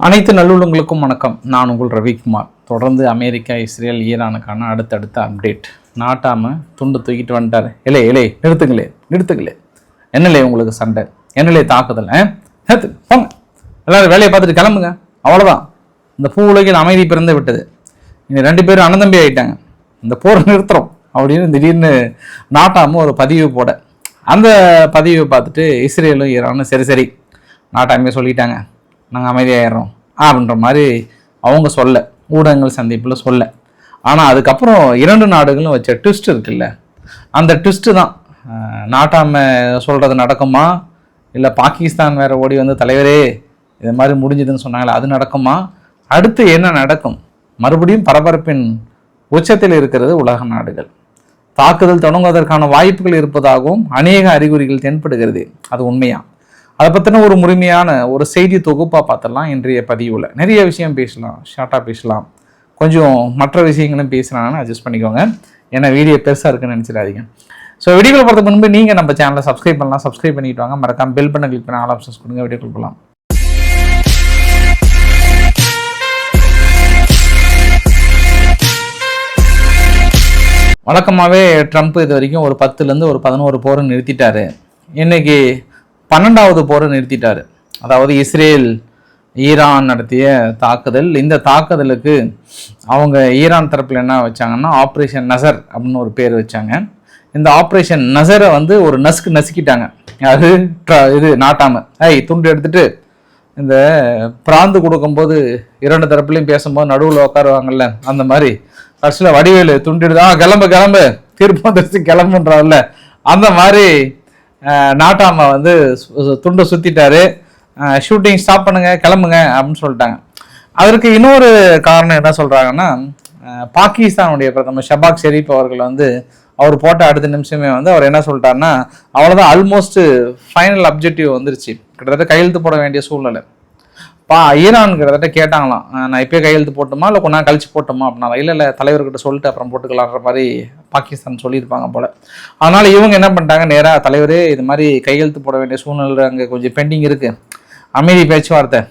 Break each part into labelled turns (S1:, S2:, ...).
S1: அனைத்து நல்லுள்ளங்களுக்கும் வணக்கம். நான் உங்கள் ரவிக்குமார். தொடர்ந்து அமெரிக்கா, இஸ்ரேல், ஈரானுக்கான அடுத்தடுத்த அப்டேட். நாட்டாமல் துண்டு தூக்கிட்டு வந்துட்டார். இலே நிறுத்துங்களே என்னலே உங்களுக்கு சண்டை, என்னலே தாக்குதல், போங்க எல்லாரும் வேலையை பார்த்துட்டு கிளம்புங்க, அவ்வளோதான். இந்த பூ உலகில் அமைதி பிறந்து விட்டது. இனி 2 பேரும் அண்ணன் தம்பி ஆகிட்டாங்க, இந்த போரை நிறுத்துறோம் அப்படின்னு திடீர்னு நாட்டாமல் ஒரு பதிவு போட, அந்த பதிவை பார்த்துட்டு இஸ்ரேலும் ஈரானும் சரி நாட்டாமே சொல்லிட்டாங்க, நாங்கள் அமைதியாகிடுறோம் அப்படின்ற மாதிரி அவங்க சொல்ல, ஊடகங்கள் சந்திப்பில் சொல்ல. ஆனால் அதுக்கப்புறம் 2 நாடுகளும் வச்ச ட்விஸ்ட் இருக்குல்ல, அந்த ட்விஸ்ட்டு தான் நாட்டாம சொல்கிறது நடக்குமா, இல்லை பாகிஸ்தான் வேறு ஓடி வந்து தலைவரே இது மாதிரி முடிஞ்சதுன்னு சொன்னாங்களே அது நடக்குமா, அடுத்து என்ன நடக்கும்? மறுபடியும் பரபரப்பின் உச்சத்தில் இருக்கிறது உலக நாடுகள். தாக்குதல் தொடங்குவதற்கான வாய்ப்புகள் இருப்பதாகவும் அநேக அறிகுறிகள் தென்படுகிறது. அது உண்மையா? அதை பற்றின ஒரு முழுமையான ஒரு செய்தி தொகுப்பாக பார்த்துடலாம் இன்றைய பதிவில். நிறைய விஷயம் பேசலாம், ஷார்ட்டாக பேசலாம், கொஞ்சம் மற்ற விஷயங்களும் பேசுகிறாங்கன்னு அட்ஜஸ்ட் பண்ணிக்கோங்க. ஏன்னா வீடியோ பெருசாக இருக்குன்னு நினச்சிடாதீங்க. ஸோ வீடியோவில் போகிறதுக்கு முன்பு நீங்கள் நம்ம சேனலை சப்ஸ்கிரைப் பண்ணலாம், சப்ஸ்கிரைப் பண்ணிட்டு வாங்க. மறக்காம பெல் பண்ண கிளிக் பண்ண ஆல் ஆப்ஷன்ஸ் கொடுங்க. வீடியோ கொடுக்கலாம். வழக்கமாகவே ட்ரம்ப் இது வரைக்கும் ஒரு 10லேருந்து ஒரு 11 போரை நிறுத்திட்டாரு. இன்னைக்கு 12வது போரை நிறுத்திட்டாரு. அதாவது இஸ்ரேல் ஈரான் நடத்திய தாக்குதல். இந்த தாக்குதலுக்கு அவங்க ஈரான் தரப்பில் என்ன வச்சாங்கன்னா ஆப்ரேஷன் நசர் அப்படின்னு ஒரு பேர் வச்சாங்க. இந்த ஆப்ரேஷன் நசரை வந்து ஒரு நசுக்கிட்டாங்க. அது இது நாட்டாம துண்டு எடுத்துட்டு இந்த பிராந்து கொடுக்கும்போது 2 தரப்புலையும் பேசும்போது நடுவில் உட்காருவாங்கல்ல, அந்த மாதிரி கடைசியில் வடிவேலு துண்டிடுதா கிளம்பு திருப்பம் தெரிச்சு கிளம்புன்றாங்கல்ல, அந்த மாதிரி நாட்டாம வந்து துண்டை சுற்றிட்டாரு. ஷூட்டிங் ஸ்டாப் பண்ணுங்க, கிளம்புங்க அப்படின்னு சொல்லிட்டாங்க. அதற்கு இன்னொரு காரணம் என்ன சொல்கிறாங்கன்னா, பாகிஸ்தானுடைய பிரதமர் ஷபாக் ஷெரீப் அவர்கள் வந்து அவர் போட்ட அடுத்த நிமிஷமே வந்து அவர் என்ன சொல்லிட்டாருன்னா, அவ்வளோதான், ஆல்மோஸ்ட் ஃபைனல் அப்ஜெக்டிவ் வந்துருச்சு, கிட்டத்தட்ட கையெழுத்து போட வேண்டிய சூழ்நிலை. ஈரான் கிட்டத்தட்ட கேட்டாங்களாம், நான் இப்போயே கையெழுத்து போட்டுமா இல்லை கொஞ்ச நாள் கழிச்சு போட்டோமா அப்படின்னா, இல்லை தலைவர்கிட்ட சொல்லிட்டு அப்புறம் போட்டுக்கலான்ற மாதிரி பாகிஸ்தான் சொல்லியிருப்பாங்க போல். அதனால் இவங்க என்ன பண்ணிட்டாங்க, நேராக தலைவரே இது மாதிரி கையெழுத்து போட வேண்டிய சூழ்நிலை அங்கே கொஞ்சம் பெண்டிங் இருக்குது, அமைதி பேச்சுவார்த்தை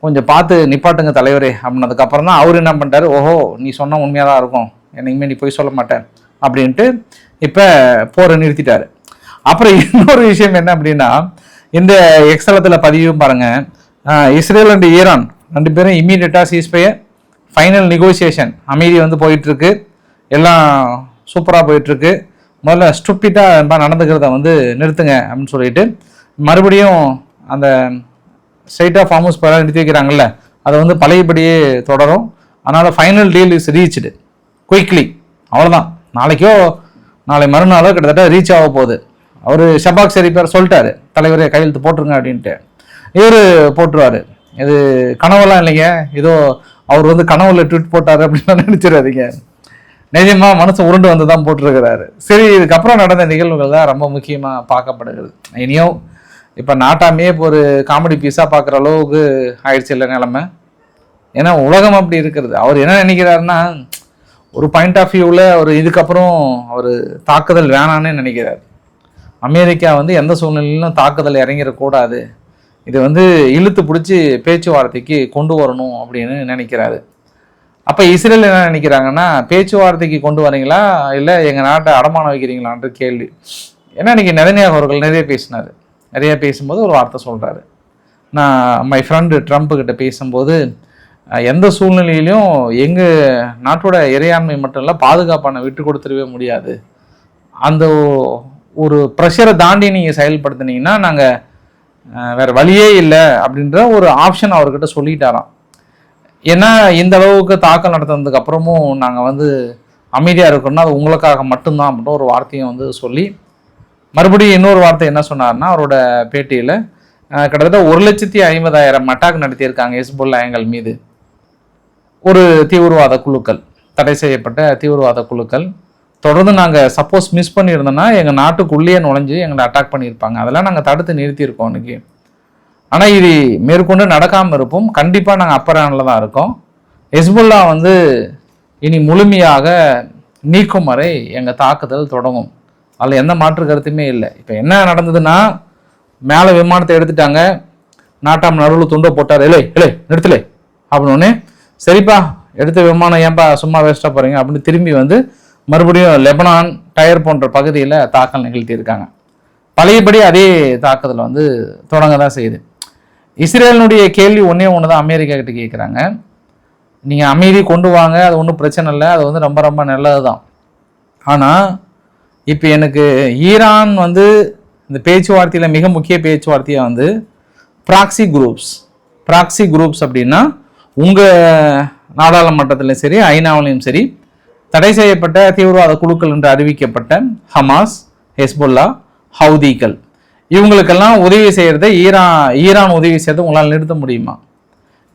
S1: கொஞ்சம் பார்த்து நிப்பாட்டுங்க தலைவரே அப்படின்னதுக்கப்புறம் தான் அவர் என்ன பண்ணிட்டாரு, ஓஹோ நீ சொன்னால் உண்மையாக தான் இருக்கும், என்னைக்குமே நீ போய் சொல்ல மாட்டேன் அப்படின்ட்டு இப்போ போரை நிறுத்திட்டாரு. அப்புறம் இன்னொரு விஷயம் என்ன அப்படின்னா, இந்த எக்ஸலத்தில் பதிவும் பாருங்கள், இஸ்ரேல் அண்ட் ஈரான் 2 பேரும் இம்மீடியட்டாக சீஸ்ஃபயர் ஃபைனல் நெகோசியேஷன் அமைதி வந்து போயிட்டுருக்கு, எல்லாம் சூப்பராக போயிட்டுருக்கு, முதல்ல ஸ்டூப்பிட்டாக நடந்துக்கிறத வந்து நிறுத்துங்க அப்படின்னு சொல்லிட்டு மறுபடியும் அந்த ஸ்ட்ரைட் ஆஃப் ஹார்முஸ் நிறுத்தி வைக்கிறாங்கல்ல, அதை வந்து பழையபடியே தொடரும். அதனால் final deal is reached quickly, அவ்வளோதான். நாளைக்கோ நாளை மறுநாளோ கிட்டத்தட்ட ரீச் ஆக போகுது. அவர் ஷபாக் ஷெரீப் சொல்லிட்டாரு, தலைவரே கையெழுத்து போட்டுருங்க அப்படின்ட்டு. இவர் போட்டுருவார். இது கனவெல்லாம் இல்லைங்க, ஏதோ அவர் வந்து கனவுல ட்வீட் போட்டார் அப்படின்னு நினைச்சிடாதீங்க, நிஜமாக மனசு உருண்டு வந்து தான் போட்டிருக்கிறாரு. சரி, இதுக்கப்புறம் நடந்த நிகழ்வுகள் தான் ரொம்ப முக்கியமாக பார்க்கப்படுகிறது. இனியும் இப்போ நாட்டாமே இப்போ ஒரு காமெடி பீஸாக பார்க்குற அளவுக்கு ஆயிடுச்சு இல்லை நிலைமை. ஏன்னா உலகம் அப்படி இருக்கிறது. அவர் என்ன நினைக்கிறாருன்னா, ஒரு பாயிண்ட் ஆஃப் வியூவில் அவர் இதுக்கப்புறம் அவர் தாக்குதல் வேணான்னு நினைக்கிறார். அமெரிக்கா வந்து எந்த சூழ்நிலையிலும் தாக்குதல் இறங்கிடக்கூடாது, இது வந்து இழுத்து பிடிச்சி பேச்சுவார்த்தைக்கு கொண்டு வரணும் அப்படின்னு நினைக்கிறாரு. அப்போ இஸ்ரேல் என்ன நினைக்கிறாங்கன்னா, பேச்சுவார்த்தைக்கு கொண்டு வரீங்களா இல்லை எங்கள் நாட்டை அடமானம் வைக்கிறீங்களான்ற கேள்வி. ஏன்னா இன்றைக்கி நெதன்யாகு அவர்கள் நிறைய பேசும்போது ஒரு வார்த்தை சொல்கிறாரு. நான் மை ஃப்ரெண்டு ட்ரம்ப்புக்கிட்ட பேசும்போது, எந்த சூழ்நிலையிலையும் எங்கள் நாட்டோட இறையாண்மை மட்டும் இல்லை பாதுகாப்பான விட்டு கொடுத்துடவே முடியாது, அந்த ஒரு ப்ரெஷரை தாண்டி நீங்கள் செயல்படுத்தினீங்கன்னா நாங்கள் வேறு வழியே இல்லை அப்படின்ற ஒரு ஆப்ஷன் அவர்கிட்ட சொல்லிட்டாராம். ஏன்னா இந்த அளவுக்கு தாக்கல் நடத்துனதுக்கு அப்புறமும் நாங்கள் வந்து அமைதியாக இருக்கணும்னா அது உங்களுக்காக மட்டும்தான் அப்படின்ற ஒரு வார்த்தையும் வந்து சொல்லி, மறுபடியும் இன்னொரு வார்த்தை என்ன சொன்னார்னா, அவரோட பேட்டியில் கிட்டத்தட்ட 1,50,000 அட்டாக் நடத்தியிருக்காங்க ஹெஸ்புல்லாஹ்கள் மீது. ஒரு தீவிரவாத குழுக்கள், தடை செய்யப்பட்ட தீவிரவாத குழுக்கள் தொடர்ந்து நாங்கள் சப்போஸ் மிஸ் பண்ணியிருந்தோன்னா எங்கள் நாட்டுக்குள்ளேயே நுழைஞ்சு எங்களை அட்டாக் பண்ணியிருப்பாங்க, அதெல்லாம் நாங்கள் தடுத்து நிறுத்தியிருக்கோம் இன்னைக்கு. ஆனால் இது மேற்கொண்டு நடக்காமல் இருப்போம், கண்டிப்பாக நாங்கள் அப்பர் ஹேண்டில் தான் இருக்கோம். ஹெஸ்புல்லா வந்து இனி முழுமையாக நீக்கும் வரை எங்கள் தாக்குதல் தொடங்கும், அதில் எந்த மாற்று கருத்துமே இல்லை. இப்போ என்ன நடந்ததுன்னா, மேலே விமானத்தை எடுத்துட்டாங்க, நாட்டாம் நடுவில் துண்டை போட்டார், நிறுத்தலே அப்படின்னு சரிப்பா எடுத்த விமானம் ஏன்பா சும்மா வேஸ்ட்டாக போகிறீங்க அப்படின்னு திரும்பி வந்து மறுபடியும் லெபனான் டயர் போன்ற பகுதியில் தாக்கல் நிகழ்த்தியிருக்காங்க. பழையபடி அதே தாக்குதல் வந்து தொடங்க தான் செய்யுது. இஸ்ரேலினுடைய கேள்வி ஒன்றே ஒன்று தான் அமெரிக்கா கிட்ட கேட்குறாங்க, நீங்கள் அமைதி கொண்டு வாங்க, அது ஒன்றும் பிரச்சனை இல்லை, அது வந்து ரொம்ப ரொம்ப நல்லது தான். ஆனால் இப்போ எனக்கு ஈரான் வந்து இந்த பேச்சுவார்த்தையில் மிக முக்கிய பேச்சுவார்த்தையாக வந்து ப்ராக்சி குரூப்ஸ் அப்படின்னா உங்கள் நாடாளுமன்றத்திலையும் சரி ஐநாவிலையும் சரி தடை செய்யப்பட்ட தீவிரவாத குழுக்கள் என்று அறிவிக்கப்பட்ட ஹமாஸ், ஹெஸ்புல்லா, ஹவுதிகள் இவங்களுக்கெல்லாம் உதவி செய்கிறத ஈரான் உதவி செய்யறதை உங்களால் நிறுத்த முடியுமா?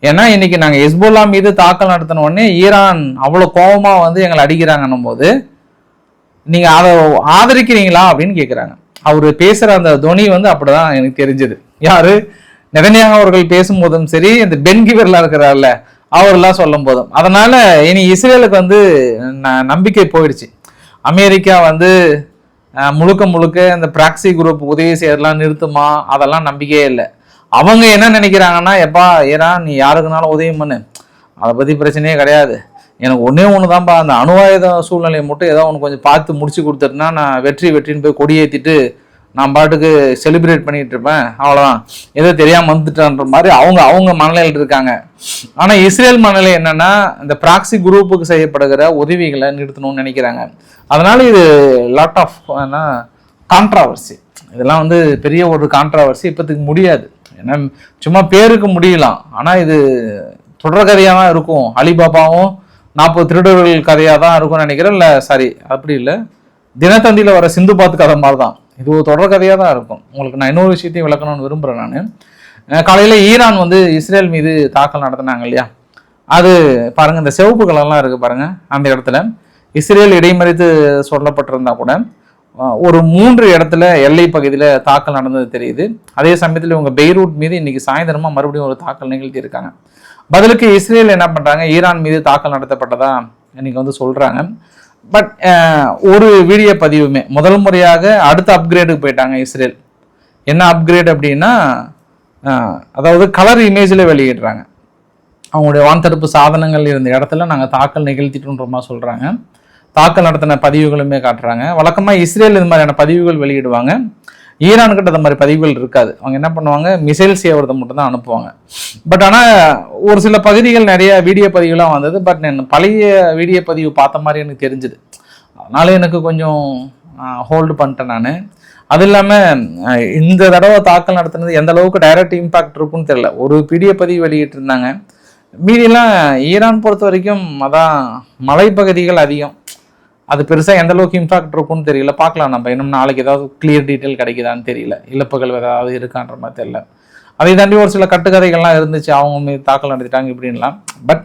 S1: ஏன்னா இன்னைக்கு நாங்கள் ஹெஸ்புல்லா மீது தாக்கல் நடத்தின உடனே ஈரான் அவ்வளோ கோபமாக வந்து எங்களை அடிக்கிறாங்கன்னும் போது நீங்கள் அதை ஆதரிக்கிறீங்களா அப்படின்னு கேட்குறாங்க. அவர் பேசுகிற அந்த துணி வந்து அப்படிதான் எனக்கு தெரிஞ்சது. யாரு நெதன்யாகு அவர்கள் பேசும்போதும் சரி, இந்த பென்கிவர்லாம் இருக்கிறார்ல அவரெல்லாம் சொல்லும் போதும். அதனால இனி இஸ்ரேலுக்கு வந்து நம்பிக்கை போயிடுச்சு. அமெரிக்கா வந்து முழுக்க இந்த ப்ராக்சி குரூப் உதவி செய்யறதெல்லாம் நிறுத்துமா, அதெல்லாம் நம்பிக்கையே இல்லை. அவங்க என்ன நினைக்கிறாங்கன்னா, எப்பா ஈரான் நீ யாருக்குனாலும் உதவி பண்ணு, அதை பற்றி பிரச்சனையே கிடையாது, எனக்கு ஒன்று தான்ப்பா அந்த அணுவாயுத சூழ்நிலையை மட்டும் ஏதோ ஒன்று கொஞ்சம் பார்த்து முடிச்சு கொடுத்துட்டுனா நான் வெற்றின்னு போய் கொடியேற்றிட்டு நான் பாட்டுக்கு செலிப்ரேட் பண்ணிட்டு இருப்பேன், அவ்வளோதான், ஏதோ தெரியாமல் வந்துட்டான்ற மாதிரி அவங்க மனநிலையில் இருக்காங்க. ஆனால் இஸ்ரேல் மனநிலை என்னன்னா, இந்த ப்ராக்சி குரூப்புக்கு செய்யப்படுகிற உதவிகளை நிறுத்தணும்னு நினைக்கிறாங்க. அதனால இது லாட் ஆஃப் கான்ட்ராவர்சி. இதெல்லாம் வந்து பெரிய ஒரு கான்ட்ராவர்சி இப்போதுக்கு முடியாது. ஏன்னா சும்மா பேருக்கு முடியலாம், ஆனால் இது தொடர் கதையாக தான் இருக்கும். அலிபாபாவும் 40 திருடர்கள் கதையாக தான் இருக்கும்னு நினைக்கிறேன். இல்லை சாரி அப்படி இல்லை, தினத்தந்தியில் வர சிந்து பாத் கதை மாதிரி தான் இது ஒரு தொடர் கதையாக தான் இருக்கும். உங்களுக்கு நான் இன்னொரு விஷயத்தையும் விளக்கணும்னு விரும்புகிறேன். நான் காலையில் ஈரான் வந்து இஸ்ரேல் மீது தாக்கல் நடத்தினாங்க இல்லையா, அது பாருங்கள், இந்த சிவப்பு கலர்லாம் இருக்குது பாருங்கள், அந்த இடத்துல இஸ்ரேல் இடைமறித்து சொல்லப்பட்டிருந்தா கூட ஒரு 3 இடத்துல எல்லை பகுதியில் தாக்கல் நடந்தது தெரியுது. அதே சமயத்தில் இவங்க பெய்ரூட் மீது இன்னைக்கு சாயந்தரமாக மறுபடியும் ஒரு தாக்கல் நிகழ்த்தி இருக்காங்க. பதிலுக்கு இஸ்ரேல் என்ன பண்ணுறாங்க, ஈரான் மீது தாக்கல் நடத்தப்பட்டதா இன்னைக்கு வந்து சொல்கிறாங்க. பட் ஒரு வீடியோ பதிவுமே முதல் முறையாக அடுத்த அப்கிரேடுக்கு போயிட்டாங்க இஸ்ரேல். என்ன அப்கிரேட் அப்படின்னா, அதாவது கலர் இமேஜில் வெளியிடுறாங்க. அவங்களுடைய வான்தடுப்பு சாதனங்கள் இருந்த இடத்துல நாங்கள் தாக்கல் நிகழ்த்திட்டோன்ற மாதிரி சொல்கிறாங்க. தாக்கல் நடத்தின பதிவுகளுமே காட்டுறாங்க. வழக்கமாக இஸ்ரேல் இது மாதிரியான பதிவுகள் வெளியிடுவாங்க, ஈரான்கிட்ட அந்த மாதிரி பதிவுகள் இருக்காது. அவங்க என்ன பண்ணுவாங்க, மிசைல்ஸ் ஏவுறதை மட்டும் தான் அனுப்புவாங்க. பட் ஆனால் ஒரு சில பகுதிகள் நிறைய வீடியோ பதிவுலாம் வந்தது. பட் நான் பழைய வீடியோ பதிவு பார்த்த மாதிரி எனக்கு தெரிஞ்சுது. அதனால எனக்கு கொஞ்சம் ஹோல்டு பண்ணிட்டேன் நான். அது இல்லாமல் இந்த தடவை தாக்கல் நடத்துனது எந்த அளவுக்கு டைரக்ட் இம்பேக்ட் இருக்குன்னு தெரியல. ஒரு வீடியோ பதிவு வெளியிட்டு இருந்தாங்க. மீதியெல்லாம் ஈரான் பொறுத்த வரைக்கும் அதான் மலைப்பகுதிகள் அதிகம், அது பெருசாக எந்த அளவுக்கு இம்பாக்ட் இருக்கும்னு தெரியல. பார்க்கலாம், நம்ம இன்னும் நாளைக்கு ஏதாவது கிளியர் டீட்டெயில் கிடைக்குதான்னு தெரியல, இழப்புகள் ஏதாவது இருக்கான்ற மாதிரி தெரியல. அதை தாண்டி ஒரு சில கட்டுக்கதைகள்லாம் இருந்துச்சு, அவங்க மீது தாக்கல் நடத்திட்டாங்க இப்படின்லாம். பட்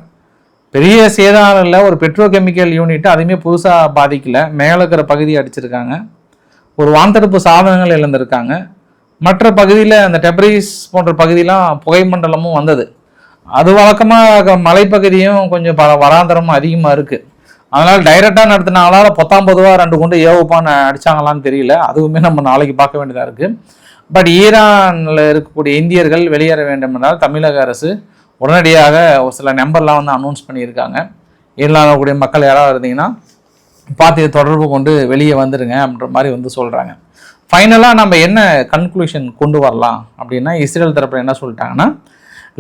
S1: பெரிய சேதாரம் இல்லை. ஒரு பெட்ரோ கெமிக்கல் யூனிட் அதுவுமே புதுசாக பாதிக்கல, மேலே இருக்கிற பகுதியை அடிச்சிருக்காங்க, ஒரு வான்தடுப்பு சாதனங்கள் இழந்திருக்காங்க. மற்ற பகுதியில் அந்த டெப்ரிஸ் போன்ற பகுதியெலாம் புகை மண்டலமும் வந்தது. அது வழக்கமாக மலைப்பகுதியும் கொஞ்சம் வராந்தரமும் அதிகமாக இருக்குது. அதனால் டைரெக்டாக நடத்தினாங்களால 19 2 கொண்டு ஏவுப்பான்னு அடித்தாங்களான்னு தெரியல. அதுவுமே நம்ம நாளைக்கு பார்க்க வேண்டியதாக இருக்குது. பட் ஈரானில் இருக்கக்கூடிய இந்தியர்கள் வெளியேற வேண்டும் என்றால் தமிழக அரசு உடனடியாக ஒரு சில நம்பர்லாம் வந்து அனௌன்ஸ் பண்ணியிருக்காங்க. ஈரானில் இருக்கக்கூடிய மக்கள் யாராவது இருந்தீங்கன்னா பார்த்து தொடர்பு கொண்டு வெளியே வந்துடுங்க அப்படின்ற மாதிரி வந்து சொல்கிறாங்க. ஃபைனலாக நம்ம என்ன கன்க்ளூஷன் கொண்டு வரலாம் அப்படின்னா, இஸ்ரேல் தரப்பில் என்ன சொல்லிட்டாங்கன்னா,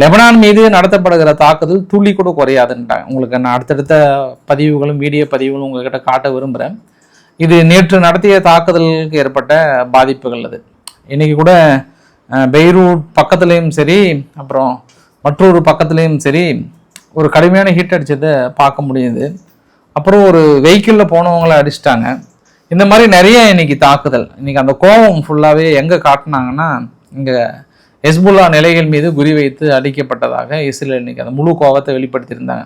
S1: லெபனான் மீது நடத்தப்படுகிற தாக்குதல் துளி கூட குறையாதுன்ட்டாங்க. உங்களுக்கு நான் அடுத்தடுத்த பதிவுகளும் வீடியோ பதிவுகளும் உங்கள்கிட்ட காட்ட விரும்புகிறேன். இது நேற்று நடத்திய தாக்குதலுக்கு ஏற்பட்ட பாதிப்புகள். அது இன்றைக்கி கூட பெய்ரூட் பக்கத்துலேயும் சரி, அப்புறம் மற்றொரு பக்கத்துலேயும் சரி ஒரு கடுமையான ஹீட் அடித்ததை பார்க்க முடியுது. அப்புறம் ஒரு வெஹிக்கிளில் போனவங்களை அடிச்சிட்டாங்க. இந்த மாதிரி நிறைய இன்றைக்கி தாக்குதல். இன்றைக்கி அந்த கோபம் ஃபுல்லாகவே எங்கே காட்டினாங்கன்னா, இங்கே ஹெஸ்புல்லா நிலைகள் மீது குறிவைத்து அடிக்கப்பட்டதாக இஸ்ரேல் இன்னைக்கு அந்த முழு கோபத்தை வெளிப்படுத்தியிருந்தாங்க.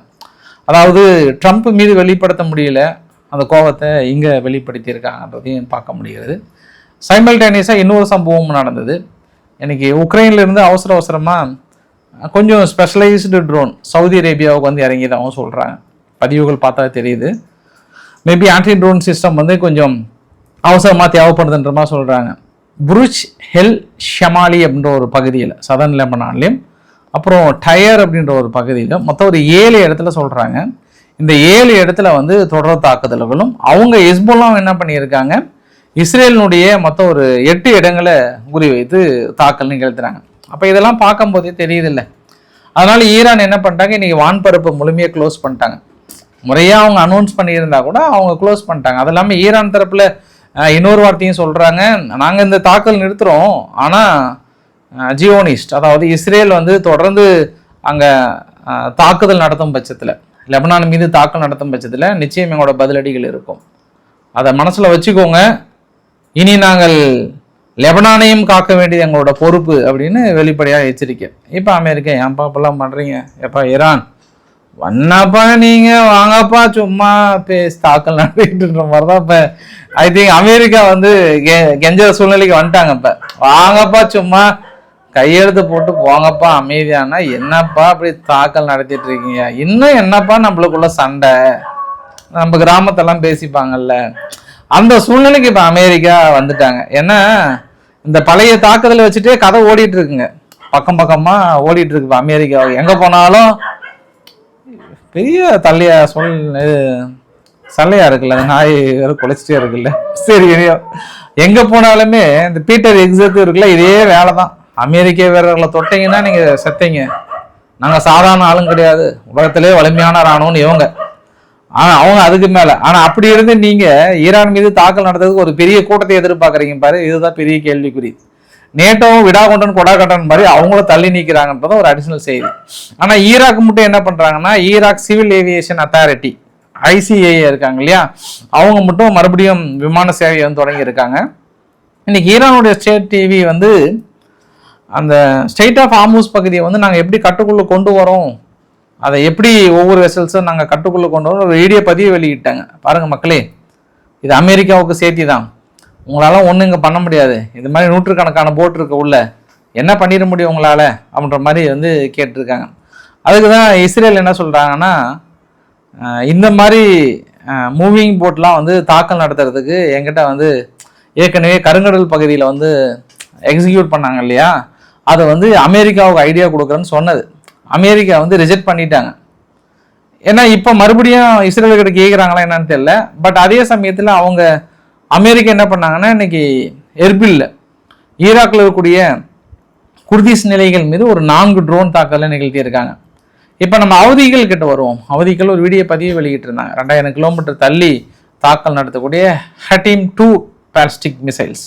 S1: அதாவது ட்ரம்ப் மீது வெளிப்படுத்த முடியல, அந்த கோபத்தை இங்கே வெளிப்படுத்தியிருக்காங்கன்றதையும் பார்க்க முடிகிறது. சைமல்டேனியஸாக இன்னொரு சம்பவம் நடந்தது. இன்னைக்கு உக்ரைன்லேருந்து அவசரமாக கொஞ்சம் ஸ்பெஷலைஸ்டு ட்ரோன் சவுதி அரேபியாவுக்கு வந்து இறங்கியதாகவும் சொல்கிறாங்க. பதிவுகள் பார்த்தா தெரியுது. மேபி ஆன்டி ட்ரோன் சிஸ்டம் வந்து கொஞ்சம் அவசரமாக தேவைப்படுதுன்ற மாதிரி சொல்கிறாங்க. புருஜ் ஹெல் ஷமாலி அப்படின்ற ஒரு பகுதியில் சதர்ன் லெபனான்லேயும் அப்புறம் டயர் அப்படின்ற ஒரு பகுதியில் மொத்தம் ஒரு 7 இடத்துல சொல்கிறாங்க. இந்த 7 இடத்துல வந்து தொடர் தாக்குதல்களும் அவங்க ஹிஸ்புல்லாவும் என்ன பண்ணியிருக்காங்க, இஸ்ரேலினுடைய மொத்தம் ஒரு 8 இடங்களை குறிவைத்து தாக்கல் நிகழ்த்துறாங்க. அப்போ இதெல்லாம் பார்க்கும்போதே தெரியுதில்லை. அதனால ஈரான் என்ன பண்ணிட்டாங்க, இன்னைக்கு வான்பரப்பு முழுமையாக க்ளோஸ் பண்ணிட்டாங்க. முறையாக அவங்க அனௌன்ஸ் பண்ணியிருந்தா கூட அவங்க க்ளோஸ் பண்ணிட்டாங்க. அது இல்லாமல் ஈரான் தரப்புல இன்னொரு வார்த்தையும் சொல்கிறாங்க, நாங்கள் இந்த தாக்கல் நிறுத்துகிறோம், ஆனால் ஜியோனிஸ்ட் அதாவது இஸ்ரேல் வந்து தொடர்ந்து அங்கே தாக்குதல் நடத்தும் பட்சத்தில், லெபனான் மீது தாக்கல் நடத்தும் பட்சத்தில் நிச்சயம் எங்களோட பதிலடிகள் இருக்கும், அதை மனசில் வச்சுக்கோங்க, இனி நாங்கள் லெபனானையும் காக்க வேண்டியது எங்களோட பொறுப்பு அப்படின்னு வெளிப்படையாக எச்சரிக்கை. இப்போ அமெரிக்கா ஏன்ப்பா இப்பெல்லாம் பண்ணுறீங்க, எப்பா ஈரான் வண்ணாப்பா நீங்கள் வாங்கப்பா சும்மா தாக்கல் நடத்திட்டுன்ற மாதிரி தான் இப்போ ஐ திங்க் அமெரிக்கா வந்து கெஞ்ச சூழ்நிலைக்கு வந்துட்டாங்க. இப்போ வாங்கப்பா சும்மா கையெழுத்து போட்டு போங்கப்பா அமைதியானா, என்னப்பா அப்படி தாக்கல் நடத்திட்டு இருக்கீங்க, இன்னும் என்னப்பா நம்மளுக்குள்ள சண்டை, நம்ம கிராமத்தெல்லாம் பேசிப்பாங்கல்ல, அந்த சூழ்நிலைக்கு இப்போ அமெரிக்கா வந்துட்டாங்க. ஏன்னா இந்த பழைய தாக்குதலை வச்சுட்டே கதை ஓடிட்டு இருக்குங்க, பக்கம் பக்கமாக ஓடிட்டு இருக்கு. இப்போ அமெரிக்கா எங்கே போனாலும் பெரிய தள்ளையா சல்லையா இருக்குல்ல, நாய் வேறு குலைச்சிட்டே இருக்குல்ல. சரி, எங்கே போனாலுமே இந்த பீட்டர் எக்ஸத்து இருக்குல்ல, இதே வேலை தான். அமெரிக்க வீரர்களை தொட்டீங்கன்னா நீங்கள் செத்தீங்க, நாங்கள் சாதாரண ஆளும் கிடையாது, உலகத்திலே வலிமையான இராணுவம்னு இவங்க. ஆனால் அவங்க அதுக்கு மேலே. ஆனால் அப்படி இருந்து நீங்கள் ஈரான் மீது தாக்கல் நடத்துறதுக்கு ஒரு பெரிய கூட்டத்தை எதிர்பார்க்குறீங்க பாரு, இதுதான் பெரிய கேள்விக்குறி. நேட்டோவும் விடாகொண்டன் கொடாகட்டன் மாதிரி அவங்கள தள்ளி நீக்கிறாங்கன்றத ஒரு அடிஷனல் செய்தி. ஆனால் ஈராக் மட்டும் என்ன பண்ணுறாங்கன்னா, Iraq civil aviation authority ICAA இருக்காங்க இல்லையா, அவங்க மட்டும் மறுபடியும் விமான சேவையை வந்து தொடங்கி இருக்காங்க. இன்னைக்கு ஈரானுடைய ஸ்டேட் டிவி வந்து அந்த ஸ்டேட் ஆஃப் ஹார்முஸ் பகுதியை வந்து நாங்கள் எப்படி கட்டுக்குள்ளே கொண்டு வரோம், அதை எப்படி ஒவ்வொரு வெசல்ஸும் நாங்கள் கட்டுக்குள்ளே கொண்டு வரோம் ஒரு வீடியோ பதிவு வெளியிட்டாங்க. பாருங்கள் மக்களே, இது அமெரிக்காவுக்கு சேர்த்தி தான், உங்களால் ஒன்றும் இங்கே பண்ண முடியாது, இது மாதிரி நூற்றுக்கணக்கான போட் இருக்க உள்ள என்ன பண்ணிட முடியும் உங்களால் அப்படின்ற மாதிரி வந்து கேட்டிருக்காங்க. அதுக்கு தான் இஸ்ரேல் என்ன சொல்கிறாங்கன்னா, இந்த மாதிரி மூவிங் போட்லாம் வந்து தாக்கல் நடத்துறதுக்கு என்கிட்ட வந்து ஏற்கனவே கருங்கடல் பகுதியில் வந்து எக்ஸிக்யூட் பண்ணாங்க இல்லையா, அதை வந்து அமெரிக்காவுக்கு ஐடியா கொடுக்குறேன்னு சொன்னது அமெரிக்கா வந்து ரிஜெக்ட் பண்ணிட்டாங்க. ஏன்னா இப்போ மறுபடியும் இஸ்ரேல்கிட்ட கேட்குறாங்களா என்னன்னு தெரியல. பட் அதே சமயத்தில் அவங்க அமெரிக்கா என்ன பண்ணாங்கன்னா, இன்னைக்கு எர்பில்ல ஈராக்கில் இருக்கக்கூடிய குர்திஸ் நிலைகள் மீது ஒரு 4 ட்ரோன் தாக்கலை நிகழ்த்தியிருக்காங்க. இப்போ நம்ம அவதிகள் கிட்ட வருவோம். அவதிகள் ஒரு வீடியோ பதிவு வெளியிட்டிருந்தாங்க. 2000 கிலோமீட்டர் தள்ளி தாக்கல் நடத்தக்கூடிய ஹட்டீம் 2 பாலிஸ்டிக் மிசைல்ஸ்,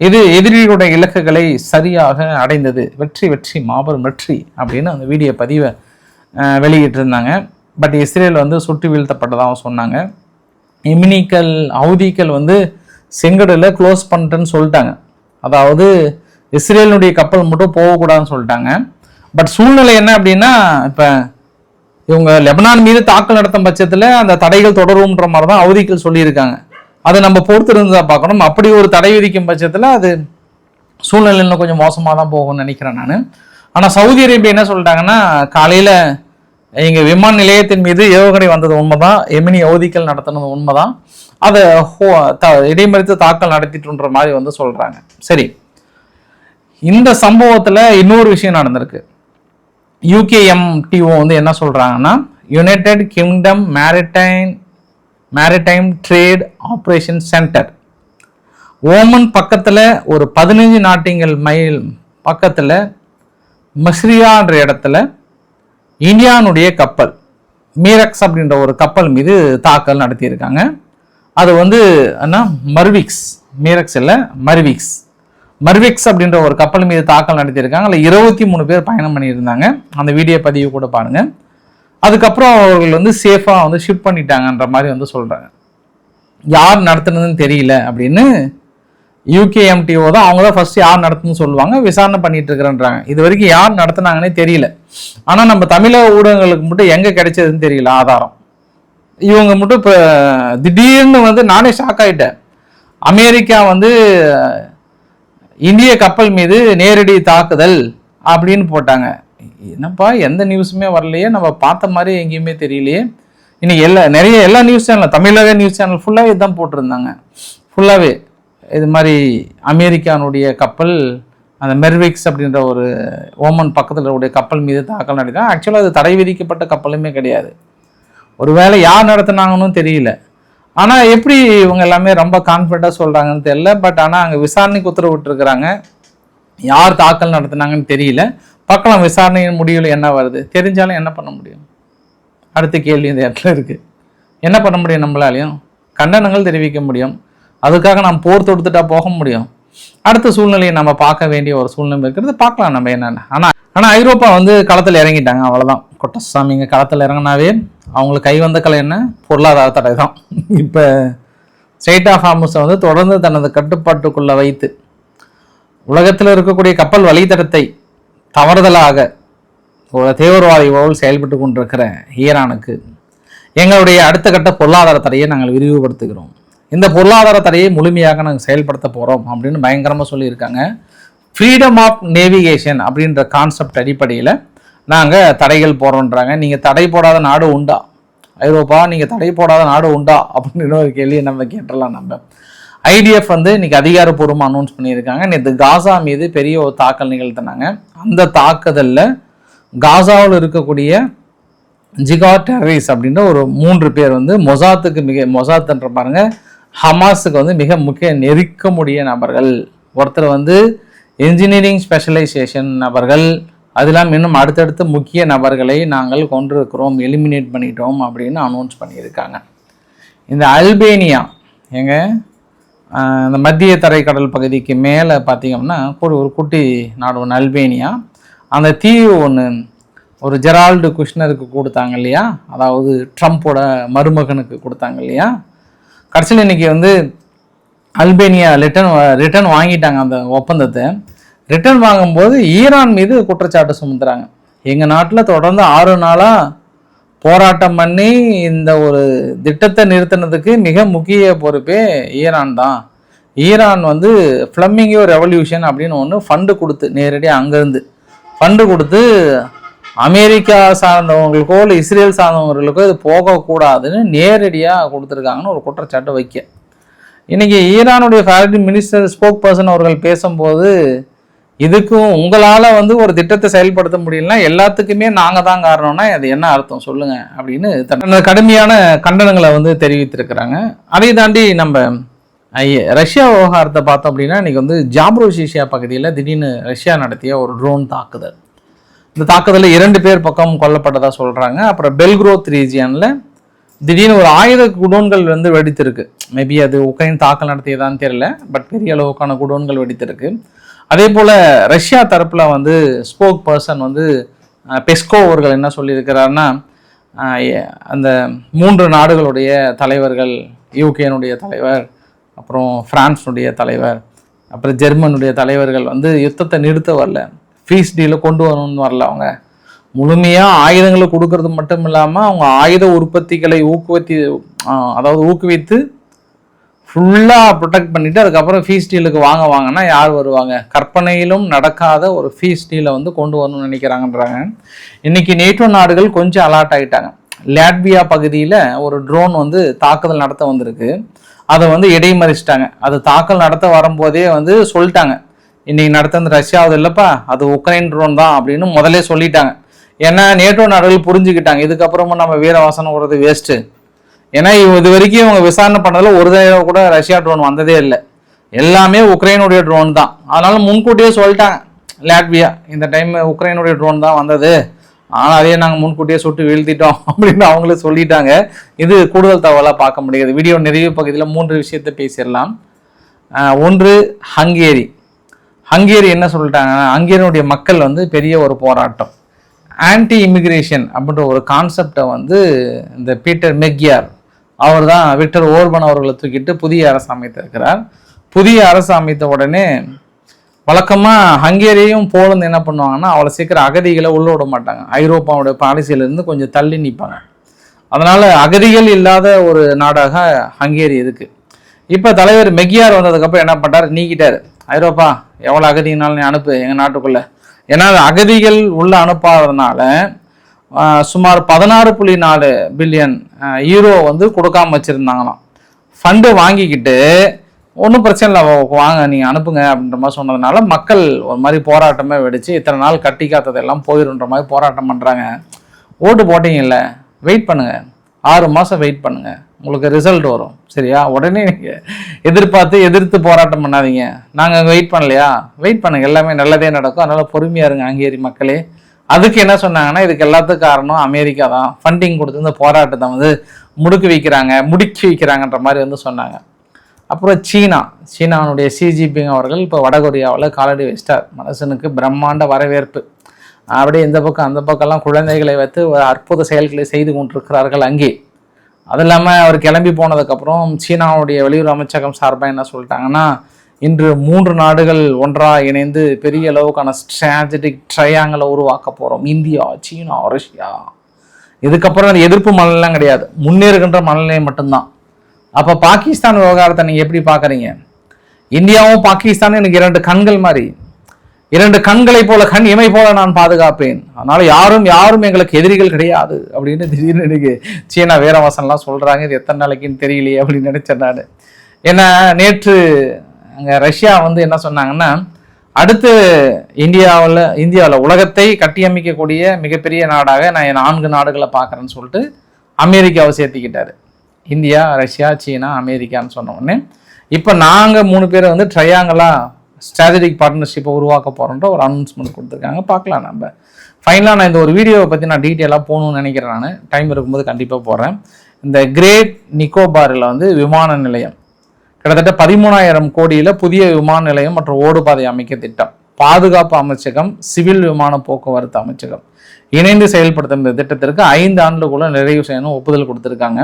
S1: இது எதிரிகளுடைய இலக்குகளை சரியாக அடைந்தது, வெற்றி வெற்றி மாபெரும் வெற்றி அப்படின்னு அந்த வீடியோ பதிவை வெளியிட்டிருந்தாங்க. பட் இஸ்ரேல் வந்து சுட்டு வீழ்த்தப்பட்டதாக சொன்னாங்க. ஹவுதிகள் வந்து செங்கடலில் க்ளோஸ் பண்ணிட்டேன்னு சொல்லிட்டாங்க. அதாவது இஸ்ரேலுடைய கப்பல் மட்டும் போகக்கூடாதுன்னு சொல்லிட்டாங்க. பட் சூழ்நிலை என்ன அப்படின்னா, இப்போ இவங்க லெபனான் மீது தாக்கல் நடத்தும் பட்சத்தில் அந்த தடைகள் தொடரும்ன்ற மாதிரி தான் ஹவுதிகள் சொல்லியிருக்காங்க. அதை நம்ம பொறுத்து இருந்தால் பார்க்கணும். அப்படி ஒரு தடை விதிக்கும் பட்சத்தில் அது சூழ்நிலை இன்னும் கொஞ்சம் மோசமாக தான் போகும்னு நினைக்கிறேன் நான். ஆனால் சவுதி அரேபியா என்ன சொல்லிட்டாங்கன்னா, காலையில் எங்கள் விமான நிலையத்தின் மீது ஏவுகணை வந்தது உண்மைதான், எமினி ஹவுதிகள் நடத்தினது உண்மைதான், அதை இடைமறித்து தாக்கல் நடத்திட்டுன்ற மாதிரி வந்து சொல்கிறாங்க. சரி, இந்த சம்பவத்தில் இன்னொரு விஷயம் நடந்திருக்கு. UKMTO வந்து என்ன சொல்கிறாங்கன்னா, United kingdom maritime trade operation centre, Oman பக்கத்தில் ஒரு 15 நாட்டிகள் மைல் பக்கத்தில் மஸ்ரியான்ற இடத்துல இந்தியானுடைய கப்பல் மீரக்ஸ் அப்படின்ற ஒரு கப்பல் மீது தாக்கல் நடத்தியிருக்காங்க. அது வந்து என்ன மர்விக்ஸ், மீரக்ஸ் இல்லை மர்விக்ஸ் அப்படின்ற ஒரு கப்பல் மீது தாக்கல் நடத்தியிருக்காங்க. அதில் 23 பேர் பயணம் பண்ணியிருந்தாங்க. அந்த வீடியோ பதிவு கூட பாருங்கள். அதுக்கப்புறம் அவர்கள் வந்து சேஃபாக வந்து ஷிப் பண்ணிட்டாங்கன்ற மாதிரி வந்து சொல்கிறாங்க. யார் நடத்துனதுன்னு தெரியல அப்படின்னு UKMTO தான், அவங்க தான் ஃபர்ஸ்ட் யார் நடத்துன்னு சொல்லுவாங்க, விசாரணை பண்ணிட்டு இருக்கிறேன்றாங்க. இது வரைக்கும் யார் நடத்துனாங்கன்னே தெரியல. ஆனால் நம்ம தமிழக ஊடகங்களுக்கு மட்டும் எங்கே கிடைச்சதுன்னு தெரியல ஆதாரம். இவங்க மட்டும் இப்போ திடீர்னு வந்து நானே ஷாக் ஆகிட்டேன். அமெரிக்கா வந்து இந்திய கப்பல் மீது நேரடி தாக்குதல் அப்படின்னு போட்டாங்க. என்னப்பா எந்த நியூஸுமே வரலையே, நம்ம பார்த்த மாதிரி எங்கேயுமே தெரியலையே. இன்னைக்கு எல்லா நியூஸ் சேனல், தமிழக நியூஸ் சேனல் ஃபுல்லாகவே இதுதான் போட்டிருந்தாங்க. ஃபுல்லாகவே இது மாதிரி அமெரிக்கானுடைய கப்பல் அந்த மெர்விக்ஸ் அப்படின்ற ஒரு ஓமன் பக்கத்தில் இருக்கக்கூடிய கப்பல் மீது தாக்கல் நடத்தினா. ஆக்சுவலாக அது தடை விதிக்கப்பட்ட கப்பலுமே கிடையாது. ஒரு வேளை யார் நடத்தினாங்கன்னு தெரியல. ஆனால் எப்படி இவங்க எல்லாமே ரொம்ப கான்ஃபிடண்ட்டாக சொல்கிறாங்கன்னு தெரியல. பட் ஆனால் அங்கே விசாரணைக்கு உத்தரவிட்டுருக்குறாங்க. யார் தாக்கல் நடத்தினாங்கன்னு தெரியல. பார்க்கலாம் விசாரணையின் முடிவில் என்ன வருது. தெரிஞ்சாலும் என்ன பண்ண முடியும்? அடுத்த கேள்வி இந்த இடத்துல இருக்குது. என்ன பண்ண முடியும்? நம்மளாலையும் கண்டனங்கள் தெரிவிக்க முடியும். அதுக்காக நாம் போர் தொடுத்துட்டா போக முடியும்? அடுத்த சூழ்நிலையை நம்ம பார்க்க வேண்டிய ஒரு சூழ்நிலை இருக்கிறது. பார்க்கலாம் நம்ம என்னென்ன. ஆனால் ஐரோப்பா வந்து களத்தில் இறங்கிட்டாங்க. அவ்வளோதான். கொட்டசாமிங்க களத்தில் இறங்கினாவே அவங்களுக்கு கை வந்த கலை என்ன? பொருளாதார தடை தான். இப்போ ஸ்ட்ரெய்ட் ஆஃப் ஹார்முஸை வந்து தொடர்ந்து தனது கட்டுப்பாட்டுக்குள்ளே வைத்து உலகத்தில் இருக்கக்கூடிய கப்பல் வழித்தடத்தை தவறுதலாக ஒரு தீவிரவாதி போல் செயல்பட்டு கொண்டிருக்கிற ஈரானுக்கு எங்களுடைய அடுத்த கட்ட பொருளாதார தடையை நாங்கள் விரிவுபடுத்துகிறோம். இந்த பொருளாதார தடையை முழுமையாக நாங்கள் செயல்படுத்த போகிறோம் அப்படின்னு பயங்கரமாக சொல்லியிருக்காங்க. ஃப்ரீடம் ஆஃப் நேவிகேஷன் அப்படின்ற கான்செப்ட் அடிப்படையில் நாங்கள் தடைகள் போடுறோன்றாங்க. நீங்கள் தடை போடாத நாடு உண்டா? ஐரோப்பா நீங்கள் தடை போடாத நாடு உண்டா அப்படின்னு ஒரு கேள்வியை நம்ம கேட்டுடலாம். நம்ம IDF வந்து இன்னைக்கு அதிகாரப்பூர்வமாக அனௌன்ஸ் பண்ணியிருக்காங்க. நேற்று காசா மீது பெரிய ஒரு தாக்கல் நிகழ்த்தினாங்க. அந்த தாக்குதலில் காசாவில் இருக்கக்கூடிய ஜிகாட் டெரரிஸ் அப்படின்ற ஒரு 3 பேர் வந்து மொசாத்துன்ற பாருங்க ஹமாஸுக்கு வந்து மிக முக்கிய நெருக்கமுடைய நபர்கள். ஒருத்தர் வந்து இன்ஜினியரிங் ஸ்பெஷலைசேஷன் நபர்கள். அதெல்லாம் இன்னும் அடுத்தடுத்த முக்கிய நபர்களை நாங்கள் கொண்டிருக்கிறோம், எலிமினேட் பண்ணிட்டோம் அப்படின்னு அனௌன்ஸ் பண்ணியிருக்காங்க. இந்த அல்பேனியா எங்க இந்த மத்திய தரைக்கடல் பகுதிக்கு மேலே பார்த்தீங்கன்னா ஒரு குட்டி நாடு ஒன்று அல்பேனியா. அந்த தீவு ஒன்று ஒரு ஜெரால்டு குஷ்னருக்கு கொடுத்தாங்க இல்லையா, அதாவது ட்ரம்ப்போட மருமகனுக்கு கொடுத்தாங்க இல்லையா. கடைசியில் இன்னைக்கு வந்து அல்பேனியா ரிட்டர்ன் வாங்கிட்டாங்க. அந்த ஒப்பந்தத்தை ரிட்டர்ன் வாங்கும்போது ஈரான் மீது குற்றச்சாட்டு சுமத்துறாங்க. எங்கள் நாட்டில் தொடர்ந்து 6 நாளாக போராட்டம் பண்ணி இந்த ஒரு திட்டத்தை நிறுத்தினதுக்கு மிக முக்கிய பொறுப்பே ஈரான் தான். ஈரான் வந்து ஃப்ளமிங்கோ ரெவல்யூஷன் அப்படின்னு ஒன்று ஃபண்டு கொடுத்து நேரடியாக அங்கேருந்து ஃபண்டு கொடுத்து அமெரிக்கா சார்ந்தவங்களுக்கோ இல்லை இஸ்ரேல் சார்ந்தவங்களுக்கோ இது போகக்கூடாதுன்னு நேரடியாக கொடுத்துருக்காங்கன்னு ஒரு குற்றச்சாட்டு வைக்க. இன்றைக்கி ஈரானுடைய ஃபாரின் மினிஸ்டர் ஸ்போக் பர்சன் அவர்கள் பேசும்போது இதுக்கும் உங்களால் வந்து ஒரு திட்டத்தை செயல்படுத்த முடியலன்னா எல்லாத்துக்குமே நாங்கள் தான் காரணம்னா அது என்ன அர்த்தம் சொல்லுங்கள் அப்படின்னு கடுமையான கண்டனங்களை வந்து தெரிவித்திருக்கிறாங்க. அதை தாண்டி நம்ம ரஷ்யா விவகாரத்தை பார்த்தோம் அப்படின்னா இன்றைக்கி வந்து ஜாப்ரோசியா பகுதியில் திடீர்னு ரஷ்யா நடத்திய ஒரு ட்ரோன் தாக்குதல். இந்த தாக்குதலில் 2 பேர் பக்கம் கொல்லப்பட்டதாக சொல்கிறாங்க. அப்புறம் பெல்க்ரோத் ரீஜியனில் திடீர்னு ஒரு ஆயுத குடோன்கள் வந்து வெடித்திருக்கு. மேபி அது உக்ரைன் தாக்கல் நடத்தியதான்னு தெரியல, பட் பெரிய அளவுக்கான குடோன்கள் வெடித்திருக்கு. அதே போல் ரஷ்யா தரப்பில் வந்து ஸ்போக் பர்சன் வந்து பெஸ்கோ அவர்கள் என்ன சொல்லியிருக்கிறாருன்னா, அந்த 3 நாடுகளுடைய தலைவர்கள், யூகேனுடைய தலைவர், அப்புறம் ஃப்ரான்ஸுடைய தலைவர், அப்புறம் ஜெர்மனுடைய தலைவர்கள் வந்து யுத்தத்தை நிறுத்த வரல, ஃபீஸ் டீலை கொண்டு வரணும்னு வரல. அவங்க முழுமையாக ஆயுதங்களை கொடுக்கறது மட்டும் இல்லாமல் அவங்க ஆயுத உற்பத்திகளை ஊக்குவித்து ஃபுல்லாக ப்ரொடெக்ட் பண்ணிவிட்டு அதுக்கப்புறம் ஃபீஸ் டீலுக்கு வாங்கன்னா யார் வருவாங்க? கற்பனையிலும் நடக்காத ஒரு ஃபீஸ் டீலை வந்து கொண்டு வரணும்னு நினைக்கிறாங்கன்றாங்க. இன்றைக்கி நேட்டோ நாடுகள் கொஞ்சம் அலர்ட் ஆகிட்டாங்க. லாட்வியா பகுதியில் ஒரு ட்ரோன் வந்து தாக்குதல் நடத்த வந்திருக்கு. அதை வந்து இடைமறிச்சிட்டாங்க. அது தாக்கல் நடத்த வரும்போதே வந்து சொல்லிட்டாங்க, இன்றைக்கி நடத்துறது ரஷ்யாவது இல்லைப்பா, அது உக்ரைன் ட்ரோன் தான் அப்படின்னு முதலே சொல்லிட்டாங்க. ஏன்னா நேட்டோ நாடுகள் புரிஞ்சுக்கிட்டாங்க இதுக்கப்புறமும் நம்ம வீரவாசனம் விடுறது வேஸ்ட்டு. ஏன்னா இது வரைக்கும் இவங்க விசாரணை பண்ணதில் ஒரு தடவை கூட ரஷ்யா ட்ரோன் வந்ததே இல்லை, எல்லாமே உக்ரைனுடைய ட்ரோன் தான். அதனால முன்கூட்டியே சொல்லிட்டாங்க லாட்வியா, இந்த டைம் உக்ரைனுடைய ட்ரோன் தான் வந்தது, ஆனால் அதையே நாங்கள் முன்கூட்டியே சுட்டு வீழ்த்திட்டோம் அப்படின்னு அவங்களே சொல்லிட்டாங்க. இது கூடுதல் தகவலாக பார்க்க முடியாது. வீடியோ நிறைவு பகுதியில் 3 விஷயத்தை பேசிடலாம். ஒன்று, ஹங்கேரி என்ன சொல்லிட்டாங்கன்னா, ஹங்கேரியுடைய மக்கள் வந்து பெரிய ஒரு போராட்டம், ஆன்டி இமிக்ரேஷன் அப்படின்ற ஒரு கான்செப்டை வந்து இந்த பீட்டர் மெக்யார் அவர் தான் விக்டர் ஓர்பன் அவர்களை தூக்கிட்டு புதிய அரசு அமைத்திருக்கிறார். புதிய அரசு அமைத்த உடனே வழக்கமாக ஹங்கேரியும் போலந்து என்ன பண்ணுவாங்கன்னா அவ்வளோ சீக்கிரம் அகதிகளை உள்ள விட மாட்டாங்க. ஐரோப்பாவுடைய பாலிசியிலேருந்து கொஞ்சம் தள்ளி நிற்பாங்க. அதனால் அகதிகள் இல்லாத ஒரு நாடாக ஹங்கேரி இருக்குது. இப்போ தலைவர் மெக்யார் வந்ததுக்கப்புறம் என்ன பண்ணுறாரு, நீக்கிட்டார். ஐரோப்பா எவ்வளோ அகதினாலும் நீ அனுப்பு எங்கள் நாட்டுக்குள்ளே. ஏன்னா அகதிகள் உள்ள அனுப்பாததுனால சுமார் 16.4 பில்லியன் யூரோ வந்து கொடுக்காம வச்சுருந்தாங்களாம். ஃபண்டு வாங்கிக்கிட்டு ஒன்றும் பிரச்சனை இல்லை, வாங்க நீங்கள் அனுப்புங்க அப்படின்ற மாதிரி சொன்னதுனால மக்கள் ஒரு மாதிரி போராட்டமே வெடிச்சு இத்தனை நாள் கட்டி காத்ததெல்லாம் போயிடுன்ற மாதிரி போராட்டம் பண்ணுறாங்க. ஓட்டு போட்டிங்கல்ல, வெயிட் பண்ணுங்கள், 6 மாதம் வெயிட் பண்ணுங்கள், உங்களுக்கு ரிசல்ட் வரும். சரியா? உடனே நீங்கள் எதிர்த்து போராட்டம் பண்ணாதீங்க. நாங்கள் வெயிட் பண்ணலையா, வெயிட் பண்ணுங்கள், எல்லாமே நல்லதே நடக்கும். அதனால் பொறுமையாக இருங்க ஹங்கேரி மக்களே. அதுக்கு என்ன சொன்னாங்கன்னா, இதுக்கு எல்லாத்துக்கும் காரணம் அமெரிக்கா தான், ஃபண்டிங் கொடுத்து இந்த போராட்டத்தை வந்து முடுக்கி வைக்கிறாங்கன்ற மாதிரி சொன்னாங்க. அப்புறம் சீனாவுடைய ஷி ஜின்பிங் அவர்கள் இப்போ வடகொரியாவில் காலடி வச்சிட்டார். மனுஷனுக்கு பிரம்மாண்ட வரவேற்பு. அப்படியே இந்த பக்கம் அந்த பக்கம்லாம் குழந்தைகளை வைத்து ஒரு அற்புத செயல்களை செய்து கொண்டிருக்கிறார்கள் அங்கே. அது இல்லாமல் அவர் கிளம்பி போனதுக்கப்புறம் சீனாவுடைய வெளியுறவு அமைச்சகம் சார்பாக என்ன சொல்லிட்டாங்கன்னா, இன்று 3 நாடுகள் ஒன்றாக இணைந்து பெரிய அளவுக்கான ஸ்ட்ராட்டஜிக் ட்ரையாங்கிளை உருவாக்க போகிறோம், இந்தியா, சீனா, ரஷ்யா. இதுக்கப்புறம் அந்த எதிர்ப்பு மனநிலைலாம் கிடையாது, முன்னேறுகின்ற மனநிலை மட்டும்தான். அப்போ பாகிஸ்தான் விவகாரத்தை நீங்கள் எப்படி பார்க்குறீங்க? இந்தியாவும் பாகிஸ்தானும் எனக்கு 2 கண்கள் மாதிரி, 2 கண்களை போல இமை போல நான் பாதுகாப்பேன், அதனால யாரும் எங்களுக்கு எதிரிகள் கிடையாது அப்படின்னு திடீர்னு எனக்கு சீனா வீரவாசன்லாம் சொல்கிறாங்க. இது எத்தனை நாளைக்குன்னு தெரியலையே அப்படின்னு நினைச்சேன் நான். ஏன்னா நேற்று அங்கே ரஷ்யா என்ன சொன்னாங்கன்னா, அடுத்து இந்தியாவில் உலகத்தை கட்டியமைக்கக்கூடிய மிகப்பெரிய நாடாக நான் 4 நாடுகளை பார்க்குறேன்னு சொல்லிட்டு அமெரிக்காவை சேர்த்திக்கிட்டாரு. இந்தியா, ரஷ்யா, சீனா, அமெரிக்கான்னு சொன்ன உடனே இப்போ நாங்கள் 3 பேர் ட்ரையாங்கலாக ஸ்ட்ராட்டஜிக் பார்ட்னர்ஷிப்பை உருவாக்க போகிறோன்ற ஒரு அனௌன்ஸ்மெண்ட் கொடுத்துருக்காங்க. பார்க்கலாம். நம்ம ஃபைனலாக நான் இந்த ஒரு வீடியோவை பற்றி நான் டீட்டெயிலாக போகணும்னு நினைக்கிறேன். நான் டைம் இருக்கும்போது கண்டிப்பாக போடுறேன். இந்த கிரேட் நிக்கோபாரில் விமான நிலையம் கிட்டத்தட்ட 13,000 கோடியில் புதிய விமான நிலையம் மற்றும் ஓடுபாதை அமைக்க திட்டம். பாதுகாப்பு அமைச்சகம், சிவில் விமான போக்குவரத்து அமைச்சகம் இணைந்து செயல்படுத்தும் இந்த திட்டத்திற்கு 5 ஆண்டுக்குள்ள நிறைவு செய்யணும் ஒப்புதல் கொடுத்துருக்காங்க.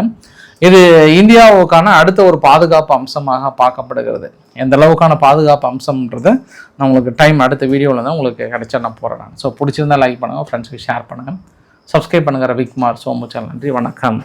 S1: இது இந்தியாவுக்கான அடுத்த ஒரு பாதுகாப்பு அம்சமாக பார்க்கப்படுகிறது. எந்த அளவுக்கான பாதுகாப்பு அம்சம்ன்றது நான் உங்களுக்கு டைம் அடுத்த வீடியோவில் தான் உங்களுக்கு கிடைச்சா நான் போடுறேன். ஸோ பிடிச்சிருந்தா லைக் பண்ணுங்கள், ஃப்ரெண்ட்ஸுக்கு ஷேர் பண்ணுங்கள், சப்ஸ்கிரைப் பண்ணுங்கள். ரவிக்குமார் சோமு சேனல். நன்றி, வணக்கம்.